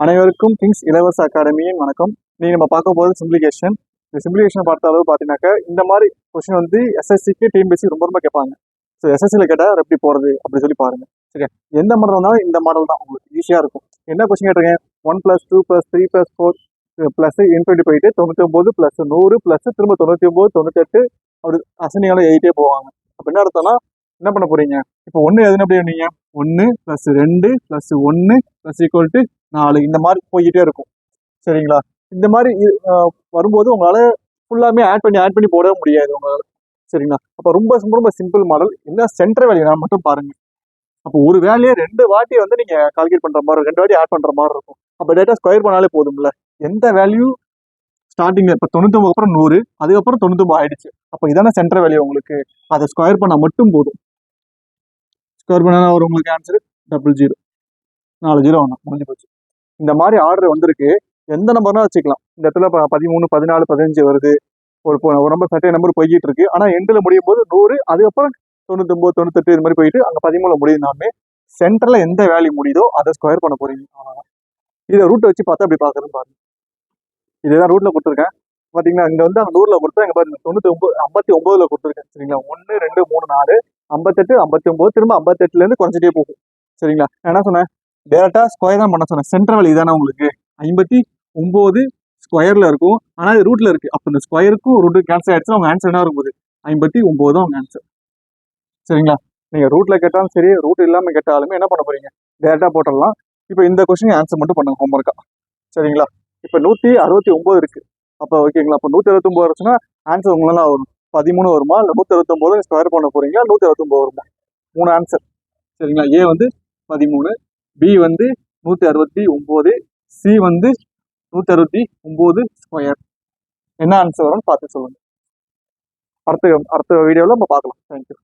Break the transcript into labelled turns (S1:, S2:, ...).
S1: அனைவருக்கும் கிங்ஸ் இலவச அகாடமியின் வணக்கம். நீங்க நம்ம பார்க்க போது சிம்பிளிகேஷன். இந்த சிம்பிளிகேஷன் பார்த்த அளவு பார்த்தீங்கன்னாக்கா இந்த மாதிரி கொஸ்டின் வந்து எஸ்எஸ்சிக்கு டிஎன்பிஎஸ்சி ரொம்ப கேட்பாங்க. ஸோ எஸ்எஸ்சியில் கேட்டால் எப்படி போகிறது அப்படி சொல்லி பாருங்க. சரியா, எந்த மாடல் வந்தாலும் இந்த மாடல் தான் உங்களுக்கு ஈஸியாக இருக்கும். என்ன கொஸ்டின் கேட்டிருக்கேன்? 1+2+3+4 ப்ளஸ் இன்ஃபினிட்டி போயிட்டு 99 + 100 ப்ளஸ் திரும்ப 99 98 அப்படி அசனியால எழுதிட்டே போவாங்க. அப்போ என்ன அர்த்தம்னா என்ன பண்ண போறீங்க? இப்போ 1 எதுன்னு எப்படி பண்ணீங்க? 1 + 2 + 1 = 4 இந்த மாதிரி போய்கிட்டே இருக்கும். சரிங்களா? இந்த மாதிரி வரும்போது உங்களால ஃபுல்லாமே ஆட் பண்ணி போட முடியாது உங்களால. சரிங்களா? அப்போ ரொம்ப ரொம்ப சிம்பிள் மாடல். என்ன சென்டர் வேல்யூ நான் மட்டும் பாருங்க. அப்போ ஒரு வேலையை 2 வாட்டி வந்து நீங்க கால்குலேட் பண்ற மாதிரி 2 வாட்டி ஆட் பண்ற மாதிரி இருக்கும். அப்போ டேட்டா ஸ்கொயர் பண்ணாலே போதும்ல. எந்த வேல்யூ ஸ்டார்டிங்ல இப்போ 99 அப்புறம் 100 அதுக்கப்புறம் 99 ஆயிடுச்சு. அப்போ இதான சென்டர் வேல்யூ உங்களுக்கு. அதை ஸ்கொயர் பண்ணா மட்டும் போதும். ஸ்கொயர் பண்ணா வரும் உங்களுக்கு ஆன்சர் 00 4 0 1 முடிஞ்சு போச்சு. இந்த மாதிரி ஆர்டர் வந்திருக்கு. எந்த நம்பர்னா வச்சுக்கலாம். இந்த இடத்துல 13 14 15 வருது. ஒரு நம்பர் சர்டைன் நம்பர் போய்கிட்டு இருக்கு. ஆனா எண்டில் முடியும் போது 100 அதுக்கப்புறம் 99 98 இது மாதிரி போயிட்டு அங்க 13 முடியுதுனாலுமே சென்டர்ல எந்த வேல்யூ முடியுதோ அதை ஸ்கொயர் பண்ண போறீங்க. அவ்வளவுதான். இதை ரூட்டை வச்சு பார்த்தா அப்படி பாக்குறதுன்னு பாருங்க. இதுதான் ரூட்ல கொடுத்துருக்கேன். பாத்தீங்கன்னா இங்க வந்து அந்த 100ல கொடுத்தா இங்க பாருங்க 99 59ல கொடுத்துருக்கேன். சரிங்களா? 1 2 3 4 58 59 திரும்ப 58ல இருந்து குறைஞ்சிட்டே போகும். சரிங்களா? நான் என்ன சொன்னேன்? டேரக்டா ஸ்கொயர் தான் பண்ண சொன்னேன். சென்டர் வேல்யூ தானே உங்களுக்கு 59 ஸ்கொயர்ல இருக்கும். ஆனா இது ரூட்ல இருக்கு. அப்ப இந்த ஸ்கொயருக்கும் ரூட்டு கேன்சல் ஆயிடுச்சுன்னா உங்க ஆன்சர் என்ன இருக்கும்? 59 தான் உங்க ஆன்சர். சரிங்களா? நீங்க ரூட்ல கேட்டாலும் சரி, ரூட் இல்லாம கேட்டாலுமே என்ன பண்ண போறீங்க? டேரக்டா போட்டுடலாம். இப்போ இந்த கொஸ்டின் ஆன்சர் மட்டும் பண்ணுங்க ஹோம்ஒர்க்கா. சரிங்களா? இப்போ 169 இருக்கு. அப்போ ஓகேங்களா? அப்போ 169 வருச்சுன்னா ஆன்சர் உங்களால வரும் 13 வருமா, இல்லை 169 ஸ்கொயர் பண்ண போறீங்களா, 169 வருமா? 3 ஆன்சர். சரிங்களா? ஏ வந்து 13, பி வந்து 169, சி வந்து 169 ஸ்கொயர். என்ன ஆன்சர் வரும்னு பார்த்து சொல்லுங்க. அடுத்த வீடியோவில் நம்ம பார்க்கலாம். தேங்க்யூ.